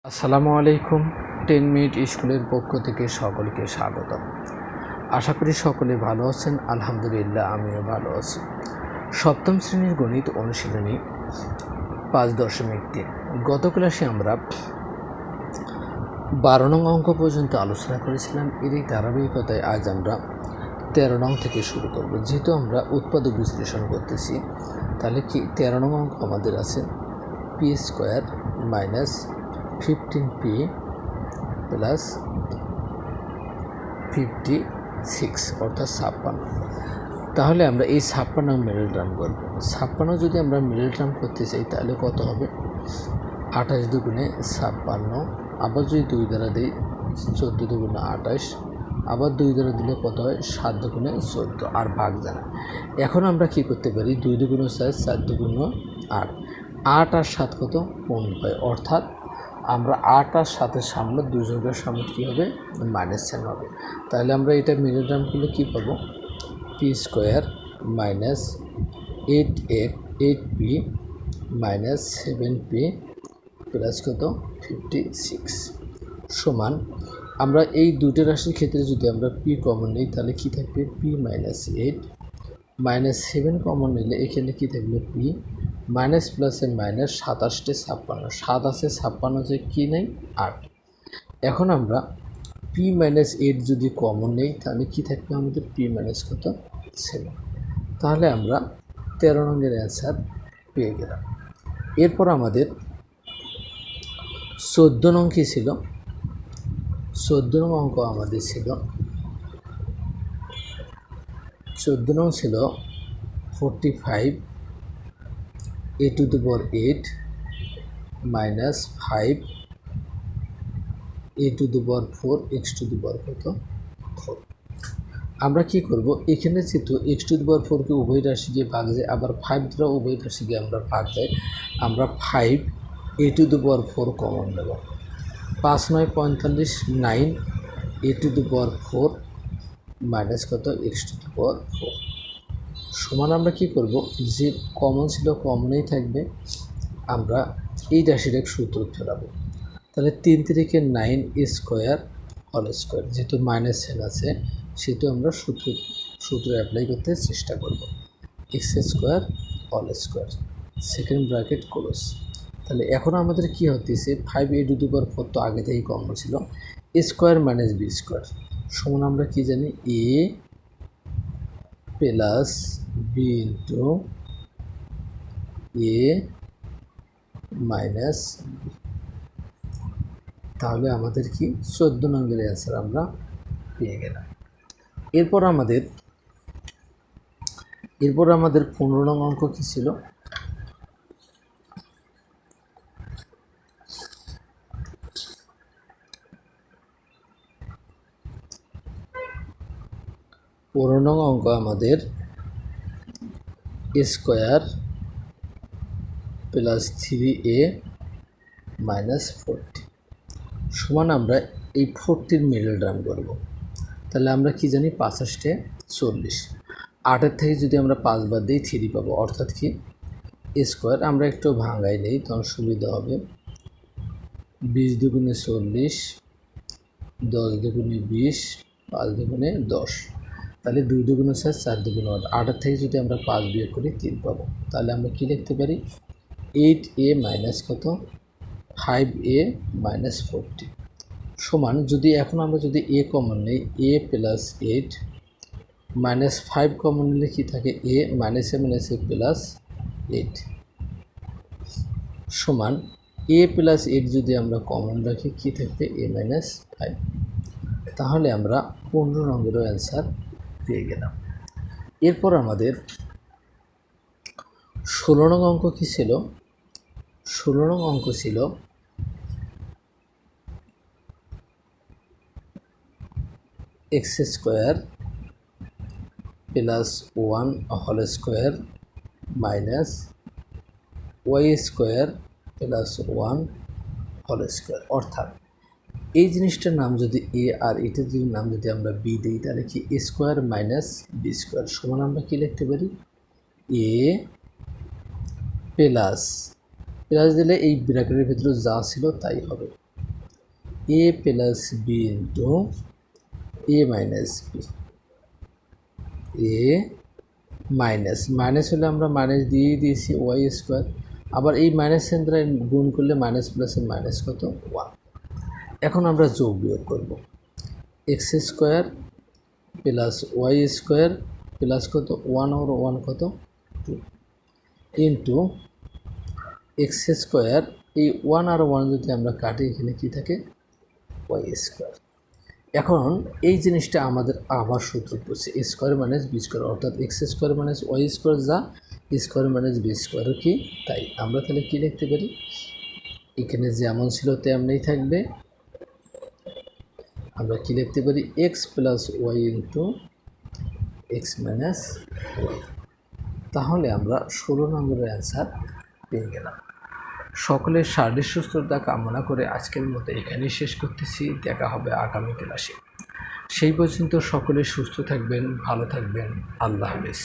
আসসালামু আলাইকুম। 10 মিনিট স্কুলের পক্ষ থেকে সকলকে স্বাগত। আশা করি সকলে ভালো আছেন। আলহামদুলিল্লাহ আমিও ভালো আছি। সপ্তম শ্রেণীর গণিত অনুশীলনী 5.3। গত ক্লাসে আমরা 12 নং অঙ্ক পর্যন্ত আলোচনা করেছিলাম। এরই ধারাবাহিকতায় আজ আমরা 13 নং থেকে শুরু করব। যেহেতু আমরা উৎপাদক বিশ্লেষণ করতেছি, তাহলে কি 13 নং অঙ্ক আমাদের আছে P square minus 15p plus 56 অর্থাৎ 56। তাহলে আমরা এই 56 মিডল টার্ম করব। 56 যদি আমরা মিডল টার্ম করতে চাই তাহলে কত হবে? 28 দুগুণে 56, আবার যদি 2 দ্বারা দিই 14 দুগুণে 28, আবার 2 দ্বারা দিলে কত হয়? 7 দুগুণে 14, আর ভাগ জানা। এখন আমরা কি করতে পারি? 2 দুগুণে 4, 4 দুগুণে 8, 8 আর 7 কত? 15 হয়। অর্থাৎ আমরা 8 আর 7-এর সামনে দুজনের সামনে কী হবে? মাইনাস চিহ্ন হবে। তাহলে আমরা এটা মিডল টার্ম করলে কী পাবো? P square minus 8p minus 7p plus কত? 56 সমান, আমরা এই দুটো রাশির ক্ষেত্রে যদি আমরা পি কমন নিই তাহলে কী থাকবে? পি মাইনাস 8 মাইনাস 7 কমন নিলে এখানে কী থাকবে? পি মাইনাস প্লাসে মাইনাস 27 56, 7 আছে 56 আছে কী নেই? 8। এখন আমরা পি মাইনাস 8 যদি কমন নেই তাহলে কী থাকবে আমাদের? পি মাইনাস কত? 7। তাহলে আমরা 13 নংয়ের অ্যান্সার পেয়ে গেলাম। এরপর আমাদের 14 নং কী ছিল? 14 নং অঙ্ক আমাদের ছিল 14 নং ছিল 45 a to the power 8 minus 5 a to the power 4 x to the power কত? 4। আমরা কি করব? এখানে যেহেতু x to the power 4কে উভয় রাশিকে ভাগ যায়, আবার 5 দ্বারা উভয় রাশিকে আমরা ভাগ যায়, আমরা 5 a to the power 4 common নেব। 5 9 45, 9 a to the power 4 minus কত? x to the power 4 সমান, আমরা কি করব? যে কমন ছিল কমনেই থাকবে, আমরা এই রাশির এক সূত্র ফেলাবো। তাহলে 3 3 9 স্কোয়ার অল স্কোয়ার, যেহেতু মাইনাস চিহ্ন আছে সেহেতু আমরা সূত্র অ্যাপ্লাই করতে চেষ্টা করব। X square all square, second bracket close. তাহলে এখন আমাদের কি হতেছে? 5 a to the power 4 তো আগে থেকেই কমন ছিল, এ স্কোয়ার মাইনাস বি স্কোয়ার সমান আমরা কি জানি? এ প্লাস বি ইন্টু এ মাইনাস বি। তাহলে আমাদের কি 14 নম্বরের অ্যান্সার আমরা পেয়ে গেলাম। এরপর আমাদের 15 নং অঙ্ক কী ছিল? 15 নং অঙ্ক আমাদের a square plus 3a minus 40 সমান, আমরা এই 40-র মিডল টার্ম করব। তাহলে আমরা কি জানি? 65 40, 8-এর থেকে যদি আমরা 5 বাদ দিই 3 পাবো, অর্থাৎ কি এ স্কোয়ার। আমরা একটু ভাঙাই নেই তখন সুবিধা হবে। 20 দুগুণে 40, 10 দুগুণে 20, 5 দুগুণে 10, তাহলে 2 দুগুণে 4, 4 দুগুণে 8, 8-এর থেকে যদি আমরা 5 বিয়োগ করি 3 পাবো। তাহলে আমরা কি লিখতে পারি? 8a মাইনাস কত? 5a মাইনাস 40 সমান, যদি এখন আমরা যদি a কমন নেই, a প্লাস 8 মাইনাস 5 কমন নিলে কী থাকে? a মাইনাসে মাইনাসে প্লাস 8 সমান a প্লাস 8 যদি আমরা কমন রাখি কী থাকবে? a minus 5। তাহলে আমরা 15 নম্বরের অ্যান্সার পেয়ে গেলাম। এরপর আমাদের 16 নং অঙ্ক কী ছিল? 16 নং অঙ্ক ছিল x square plus 1 whole square minus y square plus 1 whole square. অর্থাৎ এই জিনিসটার নাম যদি এ আর এটার যদি নাম যদি আমরা বি দিই তাহলে কি এ স্কোয়ার মাইনাস বি স্কোয়ার সমান আমরা কি লিখতে পারি? এ প্লাস দিলে এই ব্র্যাকেটের ভিতরে যা ছিল তাই হবে, এ প্লাস বি ইন্টু এ মাইনাস বি। এ মাইনাস হলে আমরা মাইনাস দিয়েই দিয়েছি ওয়াই স্কোয়ার, আবার এই মাইনাস দ্বারা গুণ করলে মাইনাস প্লাসের মাইনাস কত 1। এখন আমরা যোগ বিয়োগ করব, x square plus y square plus কত 1 আর 1 কত 2 ইন্টু এক্স স্কোয়ার, এই 1 আর 1 যদি আমরা কাটি এখানে কি থাকে ওয়াই স্কোয়ার। এখন এই জিনিসটা আমাদের আবার সূত্র পড়ছে a square minus b square, অর্থাৎ x square minus y square যা স্কোয়ার মাইনাস বি স্কোয়ারও কি তাই। আমরা তাহলে কী লিখতে পারি, এখানে যেমন ছিল তেমনই থাকবে। আমরা কি লিখতে পারি x plus y into x minus y. তাহলে আমরা 16 নম্বরের অ্যান্সার পেয়ে গেলাম। সকলের শারীরিক সুস্থতা কামনা করে আজকের মতো এখানেই শেষ করতেছি। দেখা হবে আগামী ক্লাসে। সেই পর্যন্ত সকলে সুস্থ থাকবেন, ভালো থাকবেন। আল্লাহ হাফেজ।